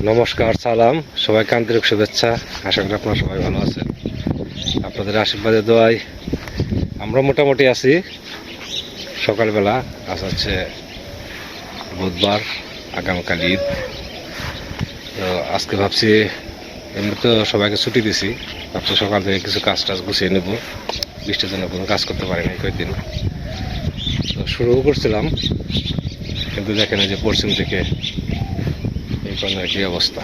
নমস্কার, সালাম, সবাইকে আন্তরিক শুভেচ্ছা। আশা করি আপনারা সবাই ভালো আছেন। আপনাদের আশীর্বাদে দোয়ায় আমরা মোটামুটি আছি। সকালবেলা আজ হচ্ছে বুধবার, আগামীকাল ঈদ। তো আজকে ভাবছি, এমনি তো সবাইকে ছুটি দিছি, ভাবছি সকাল থেকে কিছু কাজ টাজ গুছিয়ে নেব। বৃষ্টির জন্য কোনো কাজ করতে পারিনি কয়েকদিন। তো শুরুও করছিলাম, কিন্তু দেখেন যে পশ্চিম থেকে এই কোণের কি অবস্থা,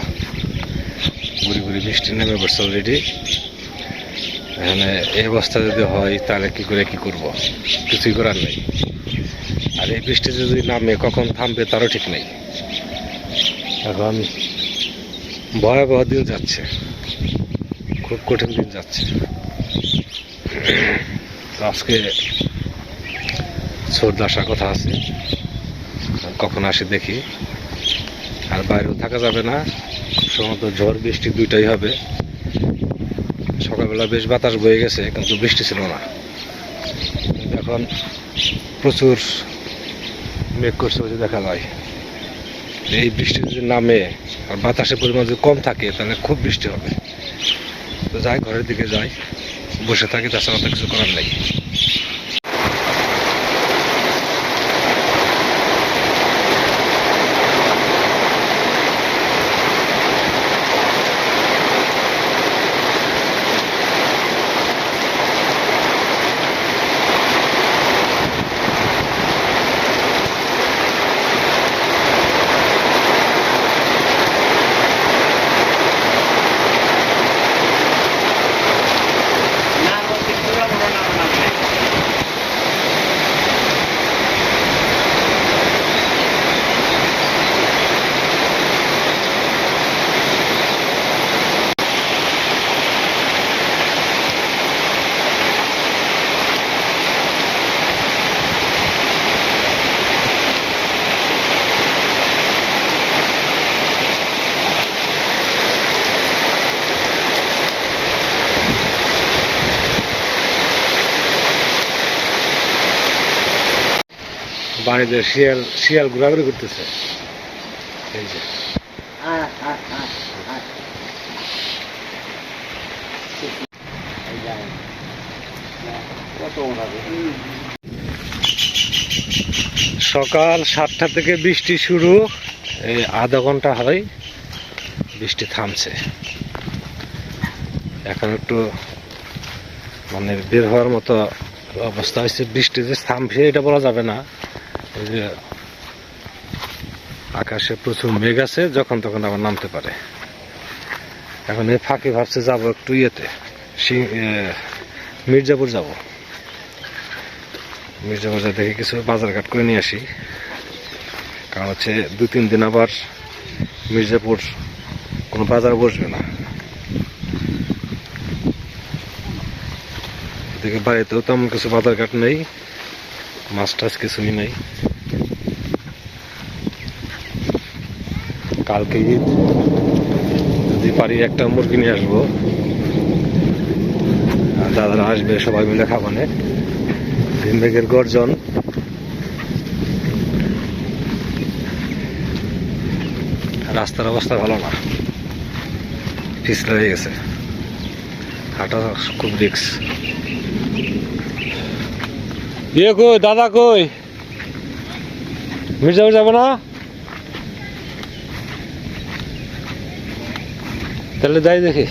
গুড়ি গুড়ি বৃষ্টি নেমে পড়ছে অলরেডি। এখানে এই অবস্থা যদি হয় তাহলে কি করে কি করব, কিছুই করার নেই। আর এই বৃষ্টি যদি নামে কখন থামবে তারও ঠিক নেই। এখন ভয়াবহ দিন যাচ্ছে, খুব কঠিন দিন যাচ্ছে। আজকে সর্দি আসার কথা আছে, কখন আসে দেখি। আর বাইরেও থাকা যাবে না, সম্ভবত ঝড় বৃষ্টি দুইটাই হবে। সকালবেলা বেশ বাতাস বয়ে গেছে, কিন্তু বৃষ্টি ছিল না। এখন প্রচুর মেঘ করছে, যদি দেখা যায় এই বৃষ্টি যদি নামে আর বাতাসের পরিমাণ যদি কম থাকে তাহলে খুব বৃষ্টি হবে। তো যাই, ঘরের দিকে যাই, বসে থাকি, তাছাড়া তো কিছু করার নেই। বাড়িতে শিয়াল শিয়াল ঘোরাঘুরি করতেছে। এই যে সকাল 7টা থেকে বৃষ্টি শুরু, এই আধা ঘন্টা হয় বৃষ্টি থামছে। এখন একটু মানে বের হওয়ার মতো অবস্থা হয়েছে। বৃষ্টি যে থামছে এটা বলা যাবে না, এই যে আকাশে প্রচুর মেঘ আছে, যখন তখন আবার নামতে পারে। এখন এই ফাঁকে ভাবছে যাবো একটু ইয়েতে, মির্জাপুর যাব। মির্জাপুর যা দেখে কিছু বাজারঘাট করে নিয়ে আসি, কারণ হচ্ছে 2-3 দিন আবার মির্জাপুর কোনো বাজার বসবে না। এদিকে বাড়িতেও তেমন কিছু বাজারঘাট নেই, মাছ টাছ কিছুই নেই। কালকে ঈদ, যদি পারি একটা মুরগি নিয়ে আসবো, আর দাদারা আসবে, সবাই মিলে খাবানে। মেঘের গর্জন, রাস্তার অবস্থা ভালো না, পিছলে হয়ে গেছে, হাঁটা খুব রিক্স। ইয়ে কই, দাদা কই? মির্জাপুর যাবো না? তাহলে যাই দেখি।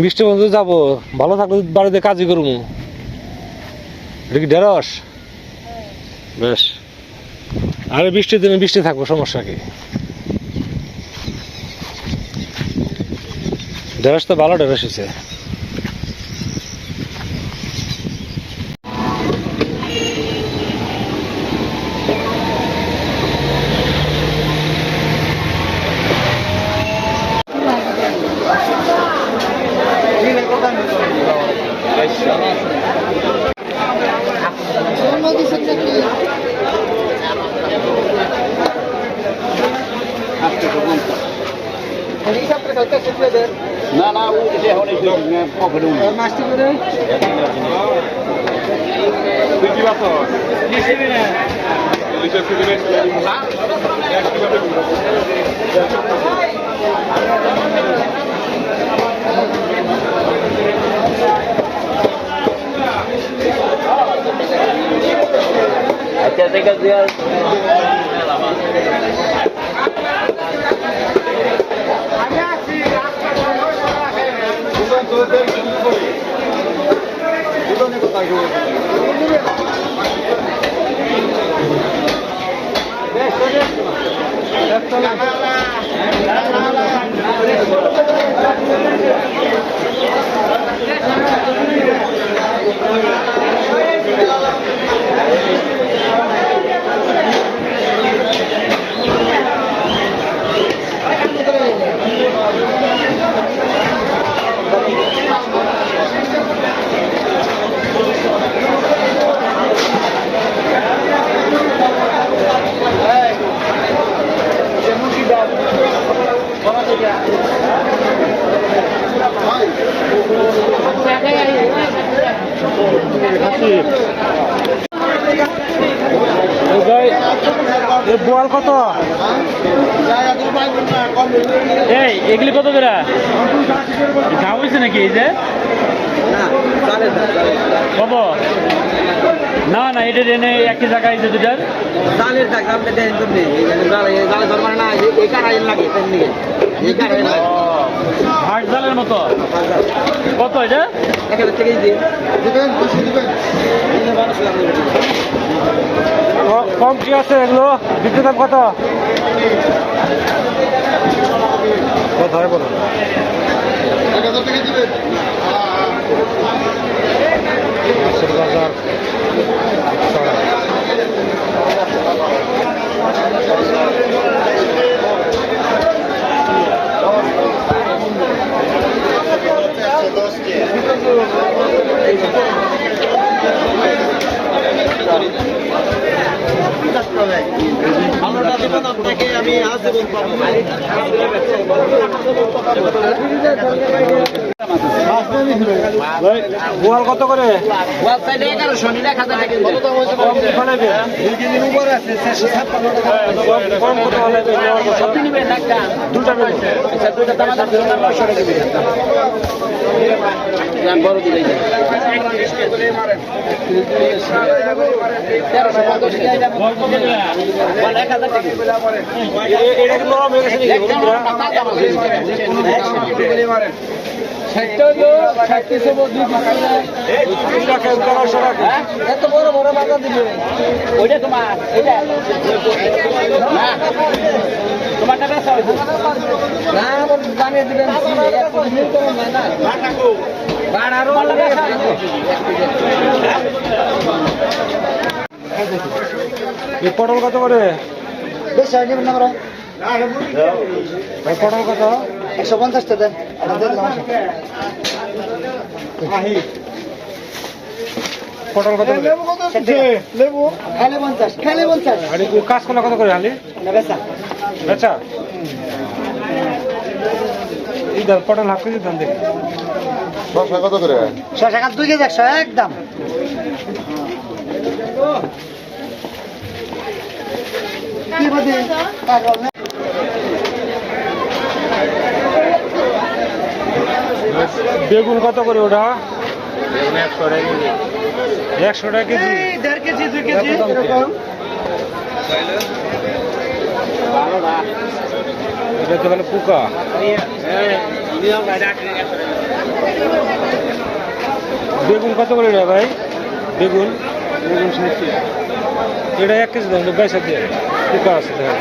মিষ্টি বন্ধু যাবো, ভালো থাকলে বাড়িতে কাজই করবো। এটা কি ঢেঁড়স? বেশ, আরে বৃষ্টির দিনে বৃষ্টি থাকবো, সমস্যা কি? ঢেঁড়স তো ভালো ঢেঁড়স হয়েছে। না না ও যে হলে পকেট মাছটি করে তুই কি বাতো আচ্ছা ঠিক আছে বোয়াল কত? এই এগুলি কত করে দাম হয়েছে নাকি এই যে কত? না না এটা এনে একই জায়গায় এই যে দুটার জালের টাকা আপনি দেন তো নেই জালে ধরবার না এই কারাইন লাগে তেমনি এই কারাইন লাগে হাট জালের মতো কত এটা? 1000 টাকাই দিন দিবেন বেশি দিবেন কম কি আছে এগুলো? বিক্রি দাম কত? কত হয় বলো? 1000 টাকা দিবেন মাছের বাজার চড়া। আমি আজীবন পাবো বোয়াল কত করে? ওয়েবসাইটে 1100 নি 1000 টাকা দিন কত দাম হইছে বানাইবে? 2 কেজির উপরে আছে 456 টাকা কম কত বানাইবে? সব নিবেন একটা দুটা নেব। আচ্ছা দুইটা দাম আছে 900 টাকা দিবেন জান বড় দিলেই যায় 1000 টাকা এটা কি নরম হয়ে গেছে নাকি বন্ধুরা? এত বড় বড় বাজার দিবে ওইটা তোমার এটা না তোমার টাকা সব না জানিয়ে দিবেন মিল করুন না বাটাকো বাড়ারও লাগে এই পটল কত করে? বেশ হয় নেবেন না আমরা ভাই পটল কত? 150 টাকা দেন পটল কত করে? লেবু খালে 50 খালে 50 আর এই কাঁচকলা কত করে আলি? না বেচা আচ্ছা এই দাম পটল হাফ কেজি দাম দেখি। কত করে 6 টাকা 2 কেজি 100 একদম কি বলে পাগল না বেগুন কত করে ওটা? 100 টাকা কেজি। 1.5 কেজি 2 কেজি এটা তো মানে পোকা। বেগুন কত করে এটা ভাই? বেগুন এটা 1 কেজি দাম বাইশা দিয়ে পোকা আছে দেখা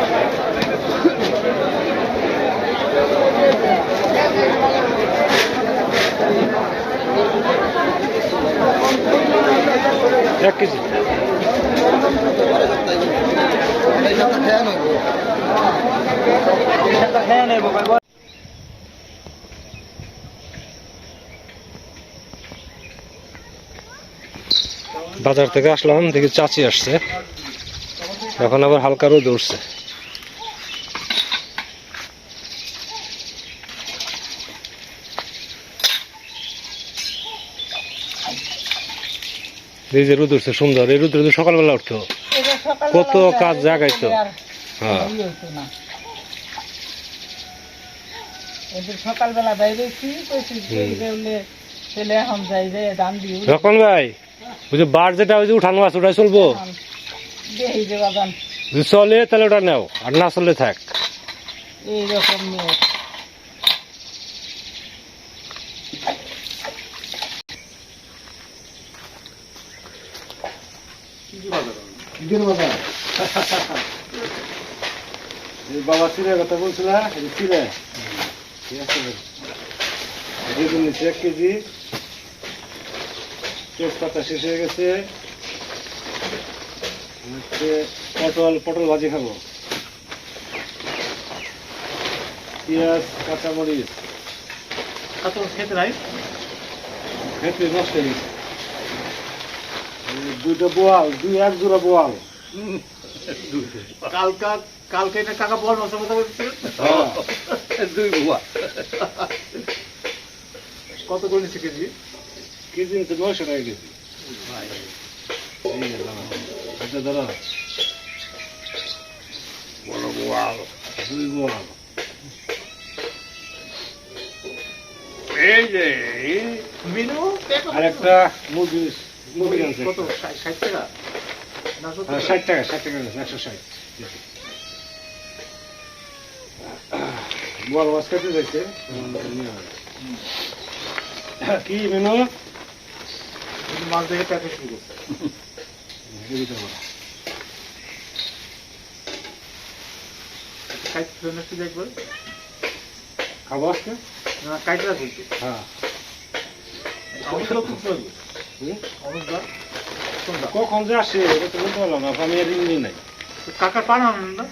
এক কেজি। বাজার থেকে আসলাম, দেখি চাচি আসছে, এখন আবার হালকা রোদ উঠছে। এই যে রোদ উঠছে সুন্দর, এই রোদ সকালবেলা উঠতো, কত কাজ জাগাইতো। হ্যাঁ সকালবেলা বাইরেছি ছেলে এখন যাই যে দাম দিই রকম ভাই, ওই যে বার যেটা ওই যে উঠানো আছে ওটাই চলবো, দেখি যে বাদাম যদি চলে তাহলে ওটা নেও, আর না চললে থাক। এইরকম নিয়ে বাবা চিড়ের কথা বলছিল, চিড়ে নিচ্ছে 1 কেজি, তেজপাতা শেষ হয়ে গেছে, পটল ভাজি খাবো, পেঁয়াজ কাঁচামরিচ খেতে নাই খেতে নষ্ট হয়ে গেছে, 2টা বোয়াল, 1 জোড়া বোয়াল। কালকে এটা কাকা বল মাছের কথা বলছে 2 বোয়া কত করে নিচ্ছে কেজি? কেজি নিচ্ছে 900 টাকা কেজি। এটা ধরো বড় বোয়াল, 2 বোয়াল। এই যে মিনু আর একটা মুরগি আনছে কত 60 টাকা না 60 টাকা, 160 বোয়াল মাছ খেতে যাইছে। কি মেনু? মাছ দেখে প্যাকেজ শুরু করছে। খাবো আজকে? না কাইটরা বলছি। হ্যাঁ কখন যে আসে এটা তো বলতে পারলাম না, আমি আর রিং নাই। কাকার পান আনেন না?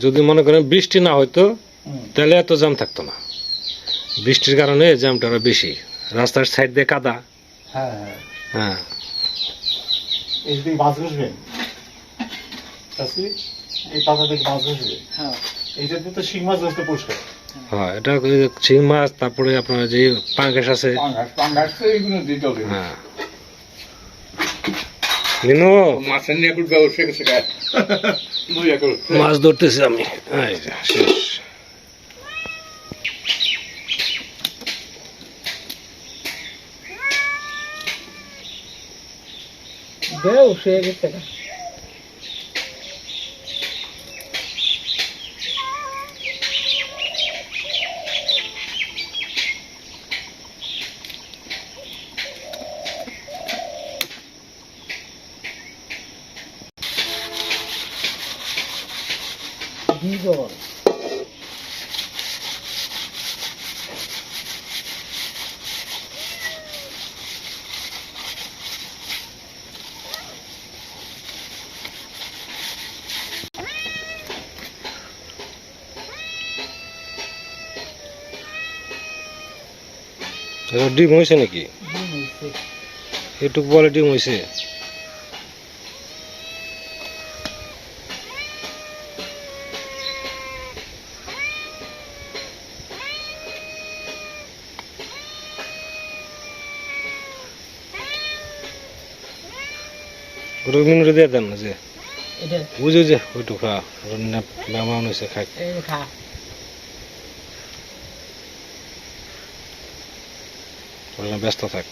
যদি মনে করেন বৃষ্টি না হইতো তাহলে এত জ্যাম থাকতো না, বৃষ্টির কারণে জ্যামটা আরো বেশি, রাস্তার সাইড দিয়ে কাদা। হ্যাঁ হ্যাঁ এই দিন মাছ বসবে এই পাতা থেকে মাছ বসবে। হ্যাঁ এইটার তো শিং মাছ ধরতে পরিষ্কার। হ্যাঁ এটা শিং মাছ, তারপরে আপনার যে পাঙ্গাস আছে। হ্যাঁ মিনু মাছের নিয়ে একটু ব্যবসা গেছে মাছ ধরতেছি আমি, এই যে শেষ। বেউসে গেছে বিজল ডিম হয়েছে নাকি? এটুকু বলে ডিম হয়েছে। ওটা মিনুটে দিয়ে দেন না যে বুঝে যে ওইটুকু খা মেহমান হয়েছে খাই। খা ব্যস্ত থাক।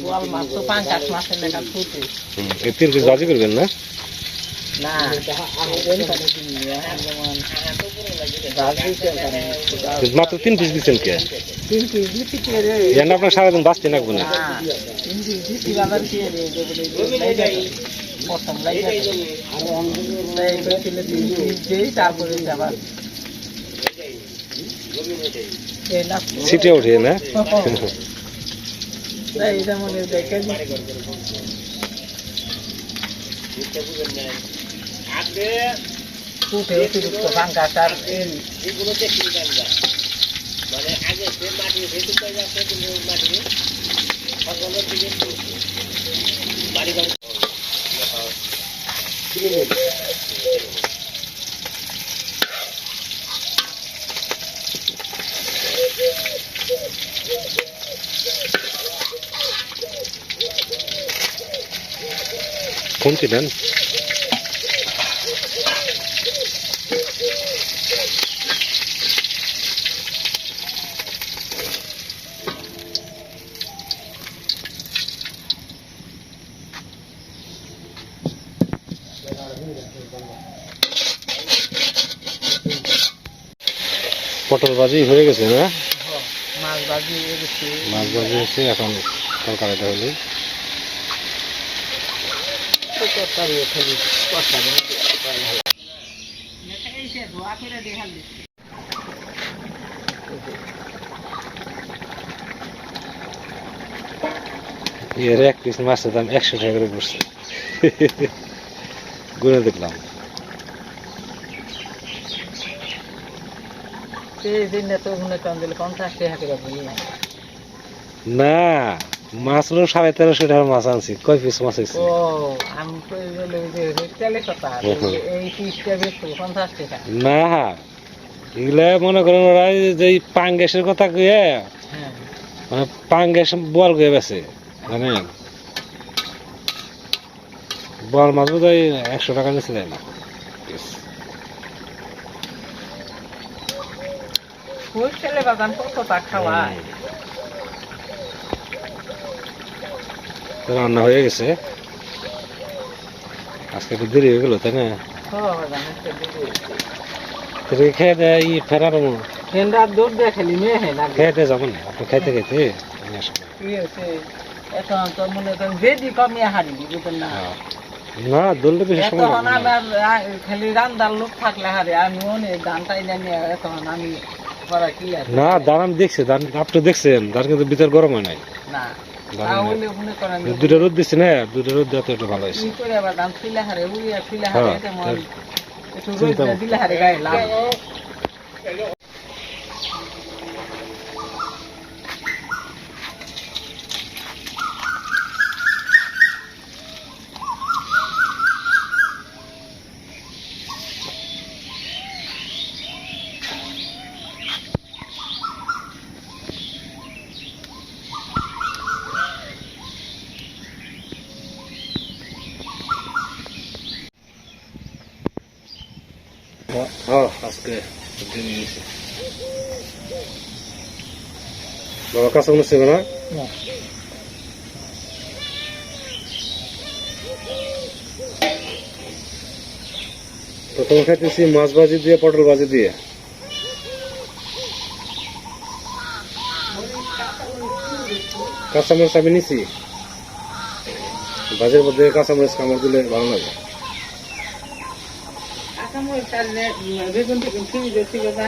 বোয়াল মাছ তো পাঙ্কাশ মাছের লেখা ফুটে এই 3 পিস ভাজি করবেন না? না মাত্র 3 পিস দিচ্ছেন কে? কিন্তু দিচ্ছি কে রে যেন আপনার সারাদিন বাঁচতে লাগবে না। কিন্তু দিচ্ছি বাজার কে রে প্রথম তারপরে আবার ছিটে ওঠে না? এটা মনে দেখে ফুটে অতিরিক্ত পাঙ্কাশ আর কোনটি নেন? পটল ভাজি হয়ে গেছে না? মাছ ভাজি হয়ে গেছে মাছ ভাজি হয়েছে, এখন তরকারিটা হলো। এর 1 পিস মাছের দাম 100 টাকা করে পড়ছে। গুনে দেখলাম। সেই দিনে তো মনে করেন দিলে 50 টাকা করে বলি না, মাছ হলো 1350 টাকার মাছ আনছি। কয় পিস মাছ হয়েছে? ও আমি তো বলে যে তেলে কথা এই পিসটা বেশ 50 টাকা না, এগুলা মনে করেন ওরা যে পাঙ্গেসের কথা কয়ে, হ্যাঁ মানে পাঙ্গেস বল কয়ে বেছে, জানেন? বল মাছ বোধ হয় 100 টাকা নিচে দেয় না। ওই তেলে বাগান কতটা খাওয়ায় তো রান্না হয়ে গেছে। আজকে একটু দেরি হয়ে গেল, তাই না? খেয়ে দেয় ফেরার ঠান্ডা দুধ দিয়ে খেলি মেয়ে হয় না খেতে যাবো না, আপনি খাইতে খাইতে আমি আসবো। এখন তো মনে করেন বেদি কমিয়ে হারি বুঝলেন না না, দলটা বেশি সময় এখন লাগবে না। আমার খালি রান্দার লোক থাকলে হারে আমি অনেক ধানটাই নিয়ে এখন আমি করা কি আছে না, দান আমি দেখছি, দান আপনি দেখছেন, দান কিন্তু ভিতর গরম হয় নাই। না দান তাহলে মনে করেন দুটো রোদ দিচ্ছে না, দুটো রোদ দেওয়া তো একটু ভালো হয়েছে। কি করে আবার ধান ফিলে হারে উড়িয়া ফিলে হারে হ্যাঁ, তেমন তার একটু চিন্তা রোদ দিলে হারে গায়ে লাভ হ্যাঁ, আজকে দেরি হয়েছে। বাবা কাঁচা মনে ছিল না? প্রথম খাইতেছি মাছ ভাজি দিয়ে, পটল ভাজি দিয়ে। কাঁচামরিচ আমি নিছি, ভাজির মধ্যে কাঁচামরিচ কামড় দিলে ভালো লাগে। বেগুন টেগুন ফিরে যাচ্ছি কথা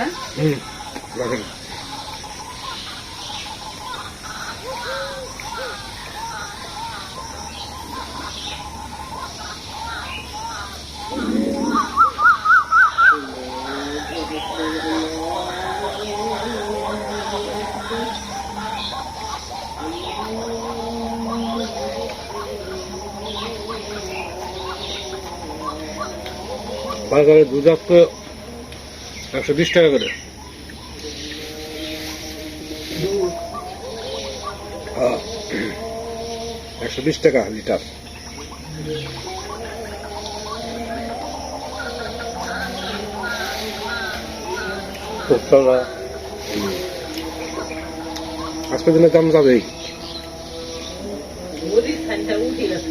দেখেন, বাজারে দুধ তো 120 টাকা করে। 120 টাকা লিটার। আজকের দিনে দাম যাবেই।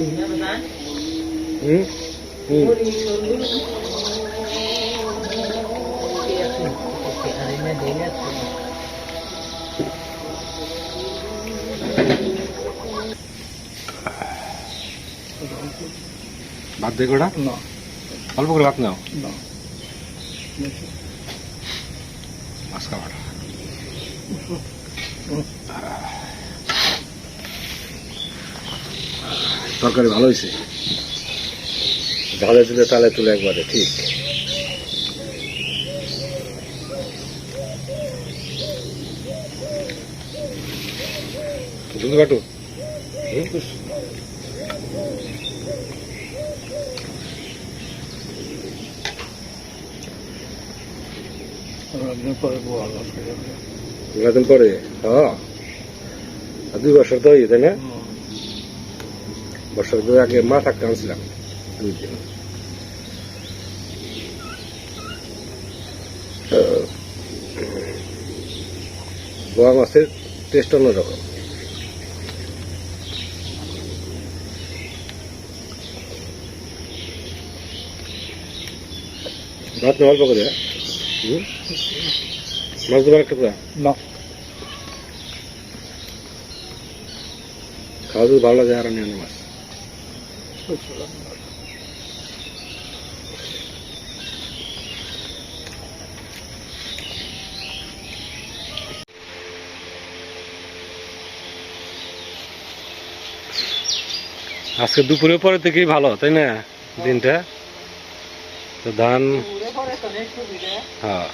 হুম হুম ভাত দেখো না অল্প করে ভাত নাও মাছ খাবার তরকারি ভালো হয়েছে ঝালে তুলে তালে তুলে একবারে ঠিক জলদি কাটু দিন পরে হ্যাঁ 2 বছর তো তাই না বছর 2 আগে মা থাকতে আনছিলাম 2 দিন বোয়া মাছের টেস্ট অন্যরকম ভাত না অল্প করে মাছ দেবার একটা পুরা না খাওয়া যদি ভালো লাগে আর আমি আনি মাছ আজকে দুপুরের পরে থেকেই ভালো তাই না দিনটা তো ধান হ্যাঁ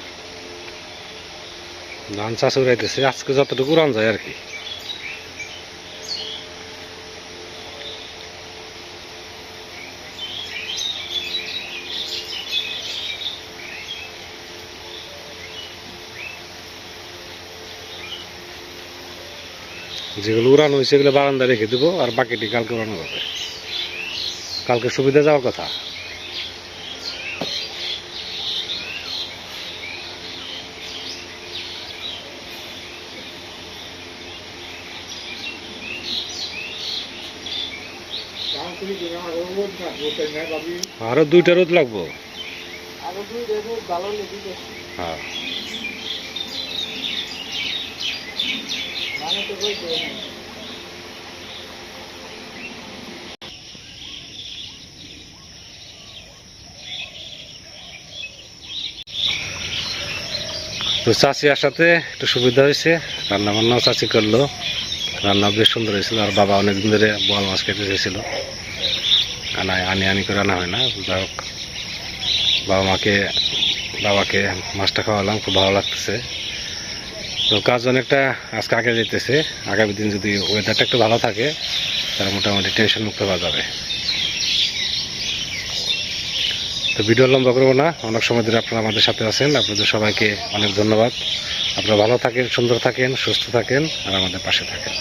ধান চাষ উড়াইতেছে আজকে যতটুকু রান যায় আর কি যেগুলো উড়ানো হয়েছে সেগুলো বারান্দা রেখে দেবো আর বাকিটি কালকে উড়ানো হবে কালকে সুবিধা যাওয়ার কথা আরো 2টা রোদ লাগবো হ্যাঁ তো চাষি আসাতে একটু সুবিধা হয়েছে রান্না বান্নাও চাষি করলো রান্না বেশ সুন্দর হয়েছিল আর বাবা অনেকদিন ধরে বোয়াল মাছ খেতে চেয়েছিল আনি করে আনা হয় না যাই হোক বাবাকে মাছটা খাওয়ালাম খুব ভালো লাগতেছে তো কাজ অনেকটা আজকে আগে যেতেছে আগামী দিন যদি ওয়েদারটা একটু ভালো থাকে তাহলে মোটামুটি টেনশন মুক্ত হওয়া যাবে তো ভিডিও লম্বা করবো না অনেক সময় ধরে আপনারা আমাদের সাথে আছেন আপনাদের সবাইকে অনেক ধন্যবাদ আপনারা ভালো থাকেন সুন্দর থাকেন সুস্থ থাকেন আর আমাদের পাশে থাকেন